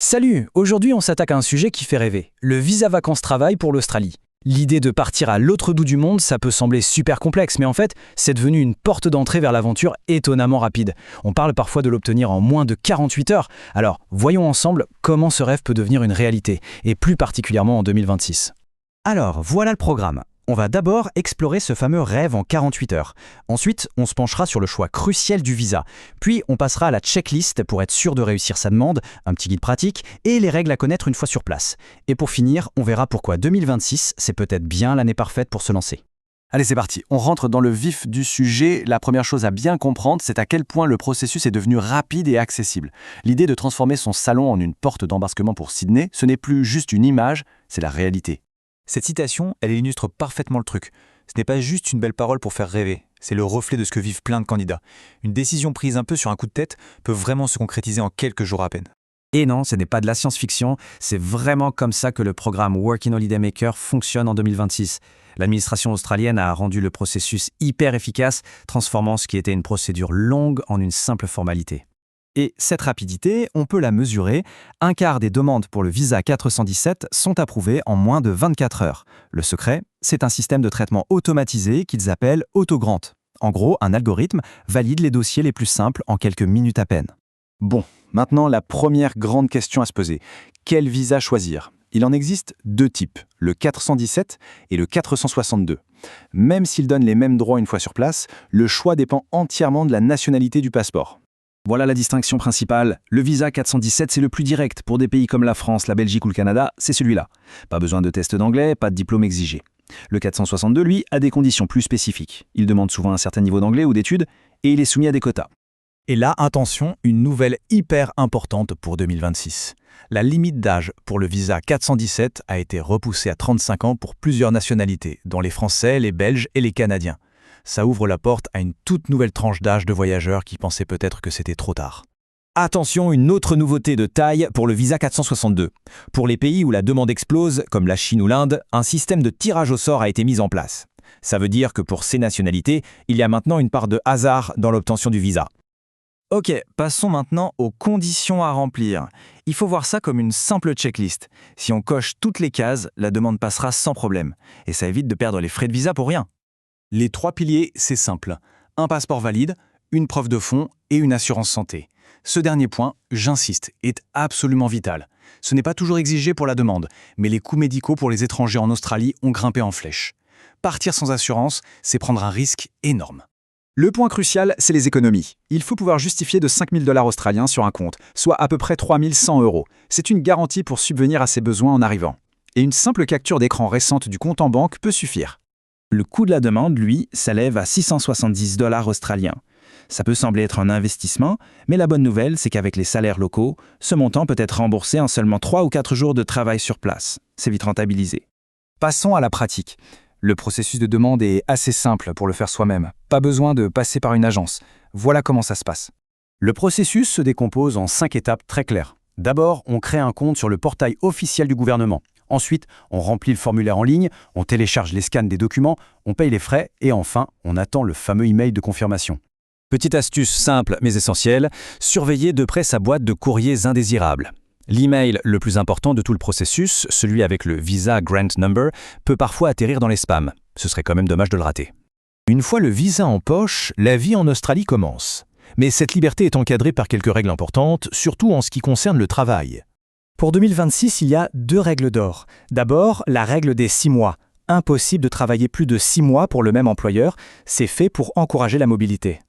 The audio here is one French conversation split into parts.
Salut, aujourd'hui on s'attaque à un sujet qui fait rêver, le visa vacances-travail pour l'Australie. L'idée de partir à l'autre bout du monde, ça peut sembler super complexe, mais en fait, c'est devenu une porte d'entrée vers l'aventure étonnamment rapide. On parle parfois de l'obtenir en moins de 48 heures. Alors, voyons ensemble comment ce rêve peut devenir une réalité, et plus particulièrement en 2026. Alors, voilà le programme. On va d'abord explorer ce fameux rêve en 48 heures. Ensuite, on se penchera sur le choix crucial du visa. Puis, on passera à la checklist pour être sûr de réussir sa demande, un petit guide pratique et les règles à connaître une fois sur place. Et pour finir, on verra pourquoi 2026, c'est peut-être bien l'année parfaite pour se lancer. Allez, c'est parti. On rentre dans le vif du sujet. La première chose à bien comprendre, c'est à quel point le processus est devenu rapide et accessible. L'idée de transformer son salon en une porte d'embarquement pour Sydney, ce n'est plus juste une image, c'est la réalité. Cette citation, elle illustre parfaitement le truc. Ce n'est pas juste une belle parole pour faire rêver, c'est le reflet de ce que vivent plein de candidats. Une décision prise un peu sur un coup de tête peut vraiment se concrétiser en quelques jours à peine. Et non, ce n'est pas de la science-fiction, c'est vraiment comme ça que le programme Working Holiday Maker fonctionne en 2026. L'administration australienne a rendu le processus hyper efficace, transformant ce qui était une procédure longue en une simple formalité. Et cette rapidité, on peut la mesurer. Un quart des demandes pour le visa 417 sont approuvées en moins de 24 heures. Le secret, c'est un système de traitement automatisé qu'ils appellent Autogrant. En gros, un algorithme valide les dossiers les plus simples en quelques minutes à peine. Bon, maintenant la première grande question à se poser. Quel visa choisir ? Il en existe deux types, le 417 et le 462. Même s'ils donnent les mêmes droits une fois sur place, le choix dépend entièrement de la nationalité du passeport. Voilà la distinction principale. Le visa 417, c'est le plus direct. Pour des pays comme la France, la Belgique ou le Canada, c'est celui-là. Pas besoin de test d'anglais, pas de diplôme exigé. Le 462, lui, a des conditions plus spécifiques. Il demande souvent un certain niveau d'anglais ou d'études, et il est soumis à des quotas. Et là, attention, une nouvelle hyper importante pour 2026. La limite d'âge pour le visa 417 a été repoussée à 35 ans pour plusieurs nationalités, dont les Français, les Belges et les Canadiens. Ça ouvre la porte à une toute nouvelle tranche d'âge de voyageurs qui pensaient peut-être que c'était trop tard. Attention, une autre nouveauté de taille pour le visa 462. Pour les pays où la demande explose, comme la Chine ou l'Inde, un système de tirage au sort a été mis en place. Ça veut dire que pour ces nationalités, il y a maintenant une part de hasard dans l'obtention du visa. Ok, passons maintenant aux conditions à remplir. Il faut voir ça comme une simple checklist. Si on coche toutes les cases, la demande passera sans problème. Et ça évite de perdre les frais de visa pour rien. Les trois piliers, c'est simple. Un passeport valide, une preuve de fonds et une assurance santé. Ce dernier point, j'insiste, est absolument vital. Ce n'est pas toujours exigé pour la demande, mais les coûts médicaux pour les étrangers en Australie ont grimpé en flèche. Partir sans assurance, c'est prendre un risque énorme. Le point crucial, c'est les économies. Il faut pouvoir justifier de 5 000 $ australiens sur un compte, soit à peu près 3 100 €. C'est une garantie pour subvenir à ses besoins en arrivant. Et une simple capture d'écran récente du compte en banque peut suffire. Le coût de la demande, lui, s'élève à 670 $ australiens. Ça peut sembler être un investissement, mais la bonne nouvelle, c'est qu'avec les salaires locaux, ce montant peut être remboursé en seulement 3 ou 4 jours de travail sur place. C'est vite rentabilisé. Passons à la pratique. Le processus de demande est assez simple pour le faire soi-même. Pas besoin de passer par une agence. Voilà comment ça se passe. Le processus se décompose en 5 étapes très claires. D'abord, on crée un compte sur le portail officiel du gouvernement. Ensuite, on remplit le formulaire en ligne, on télécharge les scans des documents, on paye les frais et enfin, on attend le fameux email de confirmation. Petite astuce simple mais essentielle, surveillez de près sa boîte de courriers indésirables. L'email le plus important de tout le processus, celui avec le Visa Grant Number, peut parfois atterrir dans les spams. Ce serait quand même dommage de le rater. Une fois le visa en poche, la vie en Australie commence. Mais cette liberté est encadrée par quelques règles importantes, surtout en ce qui concerne le travail. Pour 2026, il y a 2 règles d'or. D'abord, la règle des 6 mois. Impossible de travailler plus de 6 mois pour le même employeur, c'est fait pour encourager la mobilité.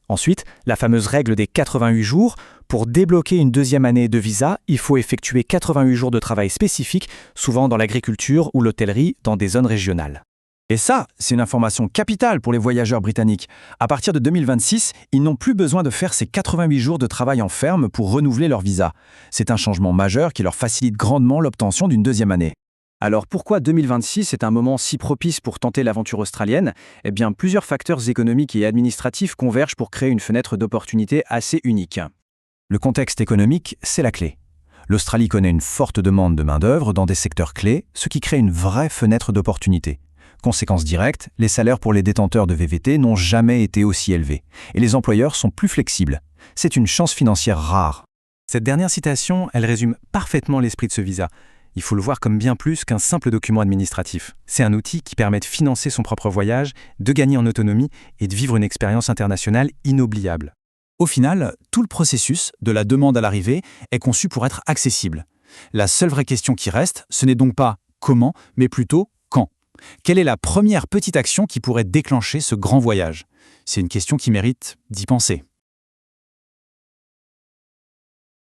Ensuite, la fameuse règle des 88 jours. Pour débloquer une deuxième année de visa, il faut effectuer 88 jours de travail spécifiques, souvent dans l'agriculture ou l'hôtellerie, dans des zones régionales. Et ça, c'est une information capitale pour les voyageurs britanniques. À partir de 2026, ils n'ont plus besoin de faire ces 88 jours de travail en ferme pour renouveler leur visa. C'est un changement majeur qui leur facilite grandement l'obtention d'une deuxième année. Alors pourquoi 2026 est un moment si propice pour tenter l'aventure australienne ? Eh bien, plusieurs facteurs économiques et administratifs convergent pour créer une fenêtre d'opportunité assez unique. Le contexte économique, c'est la clé. L'Australie connaît une forte demande de main-d'œuvre dans des secteurs clés, ce qui crée une vraie fenêtre d'opportunité. Conséquence directe, les salaires pour les détenteurs de VVT n'ont jamais été aussi élevés, et les employeurs sont plus flexibles. C'est une chance financière rare. Cette dernière citation, elle résume parfaitement l'esprit de ce visa. Il faut le voir comme bien plus qu'un simple document administratif. C'est un outil qui permet de financer son propre voyage, de gagner en autonomie et de vivre une expérience internationale inoubliable. Au final, tout le processus, de la demande à l'arrivée, est conçu pour être accessible. La seule vraie question qui reste, ce n'est donc pas comment, mais plutôt quand. Quelle est la première petite action qui pourrait déclencher ce grand voyage ? C'est une question qui mérite d'y penser.